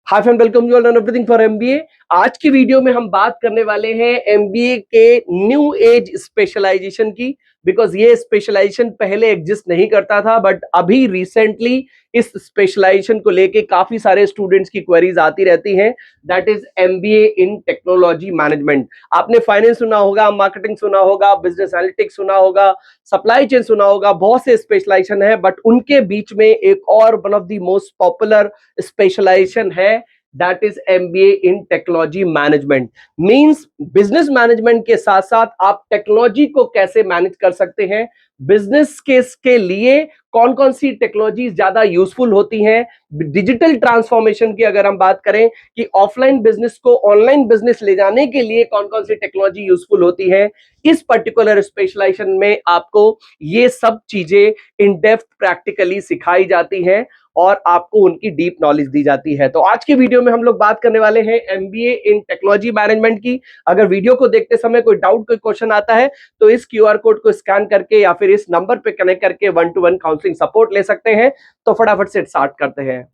Hi friend, welcome you all on everything for MBA. आज की video में हम बात करने वाले हैं एमबीए के न्यू एज स्पेशलाइजेशन की। बिकॉज ये स्पेशलाइजेशन पहले एग्जिस्ट नहीं करता था, बट अभी रिसेंटली इस स्पेशलाइजेशन को लेके काफी सारे स्टूडेंट्स की क्वेरीज आती रहती हैं। That is MBA in technology management. आपने फाइनेंस सुना होगा, मार्केटिंग सुना होगा, बिजनेस एनालिटिक्स सुना होगा, सप्लाई चेन सुना होगा, बहुत से स्पेशलाइजेशन है, बट उनके बीच में एक और one of the most popular specialization है, that is MBA in technology management. Means business management के साथ साथ आप टेक्नोलॉजी को कैसे मैनेज कर सकते हैं, बिजनेस केस के लिए कौन कौन सी टेक्नोलॉजी ज्यादा यूजफुल होती हैं। डिजिटल ट्रांसफॉर्मेशन की अगर हम बात करें कि ऑफलाइन बिजनेस को ऑनलाइन बिजनेस ले जाने के लिए कौन कौन सी टेक्नोलॉजी यूजफुल होती है, इस पर्टिकुलर स्पेशलाइजेशन में आपको ये सब चीजें इन डेप्थ प्रैक्टिकली सिखाई जाती हैं और आपको उनकी डीप नॉलेज दी जाती है। तो आज के वीडियो में हम लोग बात करने वाले हैं एमबीए इन टेक्नोलॉजी मैनेजमेंट की। अगर वीडियो को देखते समय कोई डाउट, कोई क्वेश्चन आता है तो इस क्यूआर कोड को स्कैन करके या फिर इस नंबर पे कनेक्ट करके 1-to-1 काउंसलिंग सपोर्ट ले सकते हैं। तो फटाफट से स्टार्ट करते हैं।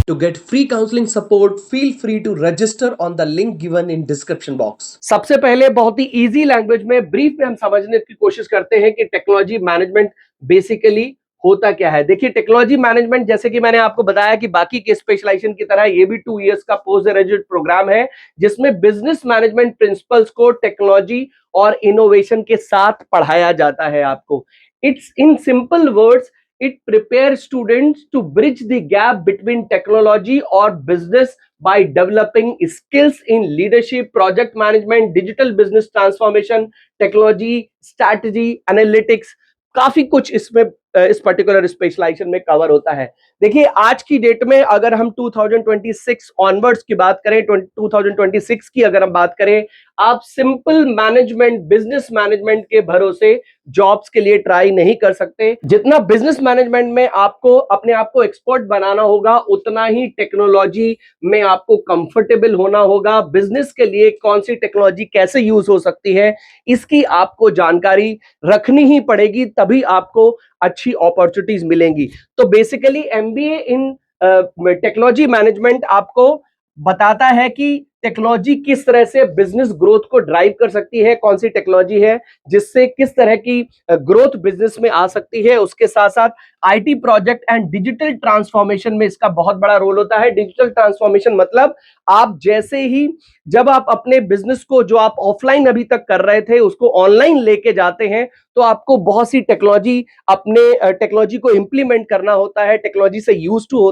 To get free counseling support, feel free to register on the link given in description box. सबसे पहले बहुत ही इजी लैंग्वेज में ब्रीफ में हम समझने की कोशिश करते हैं कि टेक्नोलॉजी मैनेजमेंट बेसिकली होता क्या है। देखिए, टेक्नोलॉजी मैनेजमेंट जैसे कि मैंने आपको बताया कि बाकी के स्पेशलाइजेशन की तरह ये भी 2 इयर्स का पोस्ट ग्रेजुएट प्रोग्राम है, जिसमें बिजनेस मैनेजमेंट प्रिंसिपल्स को टेक्नोलॉजी और इनोवेशन के साथ पढ़ाया जाता है आपको। It's in simple words, it prepares students to bridge the gap between technology or business by developing skills in leadership, project management, digital business transformation, technology, strategy, analytics। काफी कुछ इसमें इस पर्टिकुलर स्पेशलाइजेशन में कवर होता है। देखिए, आज की डेट में अगर हम 2026 ऑनवर्ड्स की बात करें, 2026 की अगर हम बात करें, आप सिंपल मैनेजमेंट, बिजनेस मैनेजमेंट के भरोसे जॉब्स के लिए ट्राई नहीं कर सकते। जितना बिजनेस मैनेजमेंट में आपको अपने आप को एक्सपर्ट बनाना होगा, उतना ही टेक्नोलॉजी में आपको कंफर्टेबल होना होगा। बिजनेस के लिए कौन सी टेक्नोलॉजी कैसे यूज हो सकती है, इसकी आपको जानकारी रखनी ही पड़ेगी, तभी आपको अच्छी अपॉर्चुनिटीज मिलेंगी। तो basically MBA in technology management आपको बताता है कि टेक्नोलॉजी किस तरह से बिजनेस ग्रोथ को ड्राइव कर सकती है, कौन सी टेक्नोलॉजी है जिससे किस तरह की ग्रोथ बिजनेस में आ सकती है। उसके साथ साथ IT project and digital transformation में इसका बहुत बड़ा रोल होता है। डिजिटल ट्रांसफॉर्मेशन मतलब आप जैसे ही जब आप अपने बिजनेस को जो आप ऑफलाइन अभी तक कर रहे थे उसको ऑनलाइन लेके जाते हैं, तो आपको बहुत सी टेक्नोलॉजी अपने टेक्नोलॉजी को इंप्लीमेंट करना होता है, टेक्नोलॉजी से यूज टू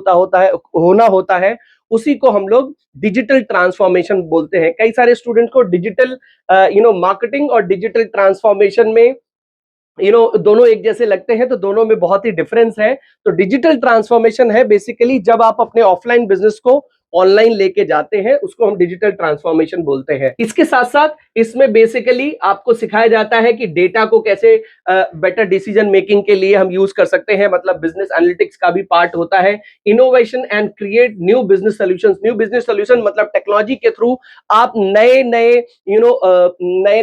होना होता है। उसी को हम लोग डिजिटल ट्रांसफॉर्मेशन बोलते हैं। कई सारे स्टूडेंट को डिजिटल मार्केटिंग और डिजिटल ट्रांसफॉर्मेशन में दोनों एक जैसे लगते हैं, तो दोनों में बहुत ही डिफरेंस है। तो डिजिटल ट्रांसफॉर्मेशन है बेसिकली जब आप अपने ऑफलाइन बिजनेस को ऑनलाइन लेके जाते हैं, उसको हम डिजिटल ट्रांसफॉर्मेशन बोलते हैं। इसके साथ साथ इसमें बेसिकली आपको सिखाया जाता है कि डेटा को कैसे बेटर डिसीजन मेकिंग के लिए हम यूज कर सकते हैं, मतलब बिजनेस एनालिटिक्स का भी पार्ट होता है। Innovation and create new business solutions. New business solution मतलब टेक्नोलॉजी के थ्रू आप नए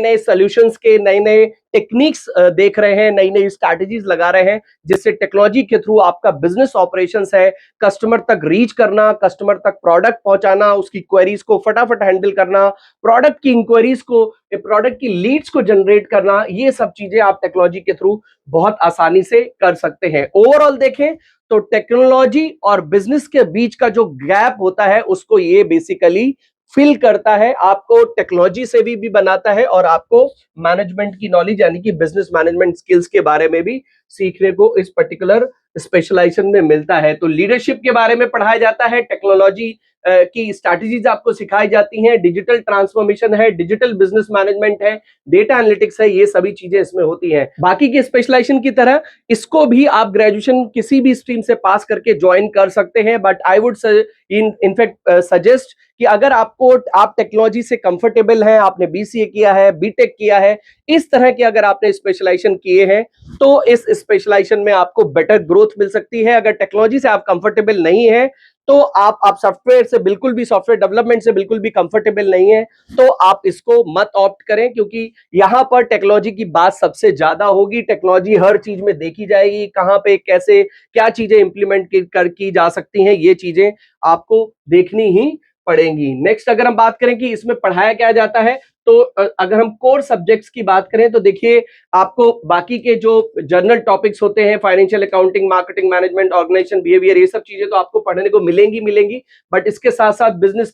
नए सॉल्यूशंस के नए नए टेक्निक्स देख रहे हैं, नई नई स्ट्रैटेजीज लगा रहे हैं, जिससे टेक्नोलॉजी के थ्रू आपका बिजनेस ऑपरेशंस है, कस्टमर तक रीच करना, कस्टमर तक प्रोडक्ट पहुंचाना, उसकी क्वेरीज को फटाफट हैंडल करना, प्रोडक्ट की इंक्वायरीज को, प्रोडक्ट की लीड्स को जनरेट करना, ये सब चीजें आप टेक्नोलॉजी के थ्रू बहुत आसानी से कर सकते हैं। ओवरऑल देखें तो टेक्नोलॉजी और बिजनेस के बीच का जो गैप होता है उसको ये बेसिकली फिल करता है, आपको टेक्नोलॉजी से भी बनाता है और आपको मैनेजमेंट की नॉलेज यानी कि बिजनेस मैनेजमेंट स्किल्स के बारे में भी सीखने को इस पर्टिकुलर स्पेशलाइजेशन में मिलता है। तो लीडरशिप के बारे में पढ़ाया जाता है, टेक्नोलॉजी की स्ट्रैटेजीज आपको सिखाई जाती हैं, डिजिटल ट्रांसफॉर्मेशन है, डिजिटल बिजनेस मैनेजमेंट है, डेटा एनालिटिक्स है, ये सभी चीजें इसमें होती हैं। बाकी के स्पेशलाइजेशन की तरह इसको भी आप ग्रेजुएशन किसी भी स्ट्रीम से पास करके ज्वाइन कर सकते हैं, but I would in fact suggest कि अगर आप टेक्नोलॉजी से कंफर्टेबल हैं, आपने बीसीए किया है, बीटेक किया है, इस तरह के अगर आपने स्पेशलाइजेशन किए हैं, तो इस स्पेशलाइजेशन में आपको बेटर ग्रोथ मिल सकती है। अगर टेक्नोलॉजी से आप कंफर्टेबल नहीं है तो आप सॉफ्टवेयर से बिल्कुल भी, सॉफ्टवेयर डेवलपमेंट से बिल्कुल भी कंफर्टेबल नहीं है, तो आप इसको मत ऑप्ट करें, क्योंकि यहां पर टेक्नोलॉजी की बात सबसे ज्यादा होगी। टेक्नोलॉजी हर चीज में देखी जाएगी, कहां पे कैसे क्या चीजें इंप्लीमेंट की जा सकती हैं, ये चीजें आपको देखनी ही पड़ेंगी। नेक्स्ट अगर हम बात करें कि इसमें पढ़ाया क्या जाता है, तो अगर हम कोर सब्जेक्ट्स की बात करें तो देखिए, आपको बाकी के जो जर्नल टॉपिक्स होते हैं, financial accounting, marketing management, organisation behaviour, ये सब चीजें तो आपको पढ़ने को मिलेंगी, बट इसके साथ साथ बिजनेस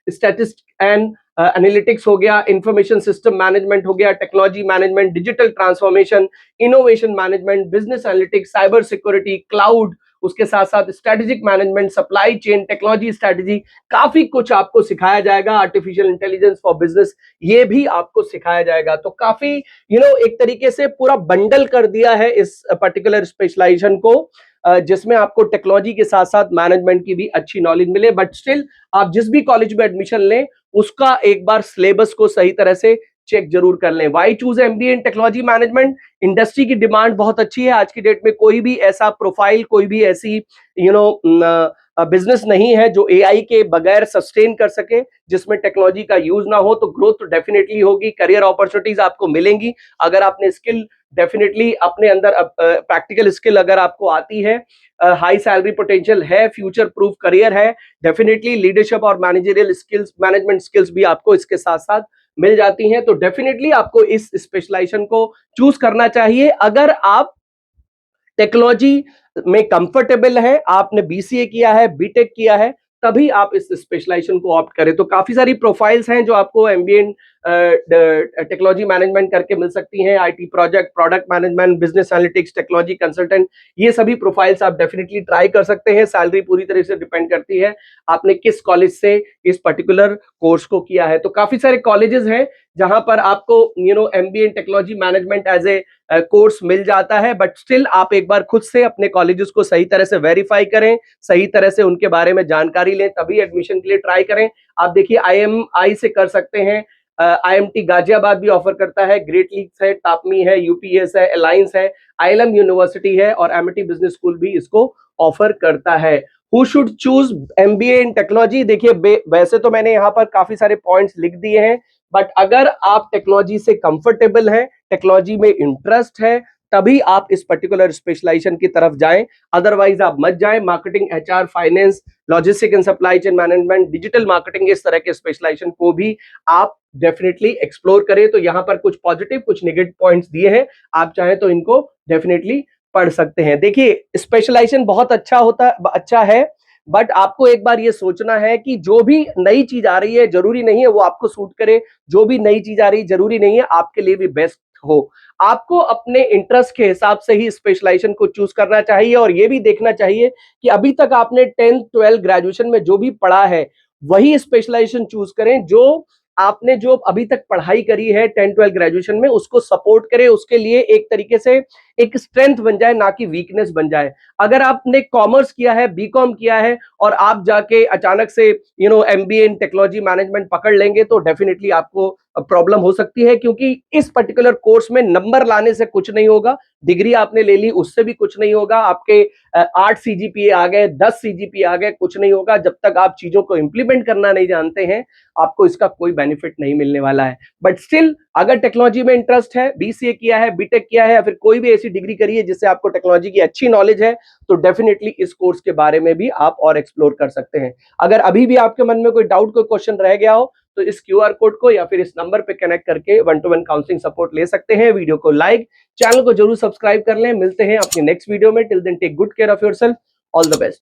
स्टैटिस्ट एंड एनालिटिक्स हो गया, इंफॉर्मेशन सिस्टम मैनेजमेंट हो गया, technology management, digital transformation, innovation management, business analytics, cyber security, cloud, उसके साथ साथ strategic management, supply chain, technology strategy, काफी कुछ आपको सिखाया जाएगा। आर्टिफिशियल इंटेलिजेंस फॉर बिजनेस, ये भी आपको सिखाया जाएगा। तो काफी एक तरीके से पूरा बंडल कर दिया है इस पर्टिकुलर स्पेशलाइजेशन को, जिसमें आपको टेक्नोलॉजी के साथ साथ मैनेजमेंट की भी अच्छी नॉलेज मिले। बट स्टिल आप जिस भी कॉलेज में एडमिशन लें, उसका एक बार सिलेबस को सही तरह से चेक जरूर कर लें। Why choose MBA in technology management? Industry की डिमांड बहुत अच्छी है आज की डेट में। कोई भी ऐसा प्रोफाइल, कोई भी ऐसी बिजनेस नहीं है जो एआई के बगैर सस्टेन कर सके, जिसमें टेक्नोलॉजी का यूज ना हो। तो ग्रोथ तो डेफिनेटली होगी, करियर अपॉर्चुनिटीज आपको मिलेंगी अगर आपने स्किल डेफिनेटली अपने अंदर, प्रैक्टिकल स्किल अगर आपको आती है, हाई सैलरी पोटेंशियल है, फ्यूचर प्रूफ करियर है, डेफिनेटली लीडरशिप और मैनेजरियल स्किल्स, मैनेजमेंट स्किल्स भी आपको इसके साथ साथ मिल जाती हैं। तो डेफिनेटली आपको इस स्पेशलाइजेशन को चूज करना चाहिए अगर आप टेक्नोलॉजी में कंफर्टेबल है, आपने बीसीए किया है, बीटेक किया है, तभी आप इस स्पेशलाइजेशन को ऑप्ट करें। तो काफी सारी प्रोफाइल्स हैं जो आपको एमबीए टेक्नोलॉजी मैनेजमेंट करके मिल सकती हैं। IT project, product management, business analytics, technology consultant, ये सभी प्रोफाइल्स आप डेफिनेटली ट्राई कर सकते हैं। सैलरी पूरी तरह से डिपेंड करती है आपने किस कॉलेज से इस पर्टिकुलर कोर्स को किया है। तो काफी सारे कॉलेजेस हैं जहां पर आपको MBA technology management as a course मिल जाता है। बट स्टिल आप एक बार खुद से अपने कॉलेजेस को सही तरह से वेरीफाई करें, सही तरह से उनके बारे में जानकारी लें, तभी एडमिशन के लिए ट्राई करें। आप देखिए, आईएमआई से कर सकते हैं, आईएमटी गाजियाबाद भी ऑफर करता है, ग्रेट लीग्स है, टापमी है, यूपीएस है, अलायंस है, आईएलएम यूनिवर्सिटी है और एमिटी बिजनेस स्कूल भी इसको ऑफर करता है। Who should choose MBA in technology? देखिए, वैसे तो मैंने यहाँ पर काफी सारे पॉइंट्स लिख दिए हैं, बट अगर आप टेक्नोलॉजी से कंफर्टेबल हैं, टेक्नोलॉजी में इंटरेस्ट है, तभी आप इस पर्टिकुलर स्पेशलाइजेशन की तरफ जाएं। अदरवाइज आप मत जाएं। Marketing, HR, finance, logistic and supply chain management, digital marketing, इस तरह के स्पेशलाइजेशन को भी आप डेफिनेटली एक्सप्लोर करें। तो यहां पर कुछ पॉजिटिव, कुछ नेगेटिव पॉइंट्स दिए हैं, आप चाहें तो इनको डेफिनेटली पढ़ सकते हैं। देखिए, स्पेशलाइजेशन बहुत अच्छा है, बट आपको एक बार ये सोचना है कि जो भी नई चीज आ रही है, जरूरी नहीं है वो आपको सूट करे। जो भी नई चीज आ रही है, जरूरी नहीं है आपके लिए भी बेस्ट हो। आपको अपने इंटरेस्ट के हिसाब से ही स्पेशलाइजेशन को चूज करना चाहिए, और ये भी देखना चाहिए कि अभी तक आपने 10th 12th ग्रेजुएशन में जो भी पढ़ा है, वही स्पेशलाइजेशन चूज करें। जो आपने जो अभी तक पढ़ाई करी है 10th 12th ग्रेजुएशन में, उसको सपोर्ट करे, उसके लिए एक तरीके से एक स्ट्रेंथ बन जाए, ना कि वीकनेस बन जाए। अगर आपने कॉमर्स किया है, बीकॉम किया है, और आप जाके अचानक से एमबीए इन टेक्नोलॉजी मैनेजमेंट पकड़ लेंगे, तो डेफिनेटली आपको प्रॉब्लम हो सकती है, क्योंकि इस पर्टिकुलर कोर्स में नंबर लाने से कुछ नहीं होगा। डिग्री आपने ले ली, उससे भी कुछ नहीं होगा। आपके 8 सीजीपीए आ गए, 10 सीजीपीए आ गए, कुछ नहीं होगा। जब तक आप चीजों को इंप्लीमेंट करना नहीं जानते हैं, आपको इसका कोई बेनिफिट नहीं मिलने वाला है। बट स्टिल, अगर टेक्नोलॉजी में इंटरेस्ट है, बीसीए किया है, बीटेक किया है, या फिर कोई भी ऐसी डिग्री करी है जिससे आपको टेक्नोलॉजी की अच्छी नॉलेज है, तो डेफिनेटली इस कोर्स के बारे में भी आप और एक्सप्लोर कर सकते हैं। अगर अभी भी आपके मन में कोई डाउट, कोई क्वेश्चन रह गया हो, तो इस क्यूआर कोड को या फिर इस नंबर पे कनेक्ट करके 1-to-1 काउंसलिंग सपोर्ट ले सकते हैं। वीडियो को लाइक, चैनल को जरूर सब्सक्राइब कर लें। मिलते हैं अपनी नेक्स्ट वीडियो में। Till then, take good care of yourself. All the best.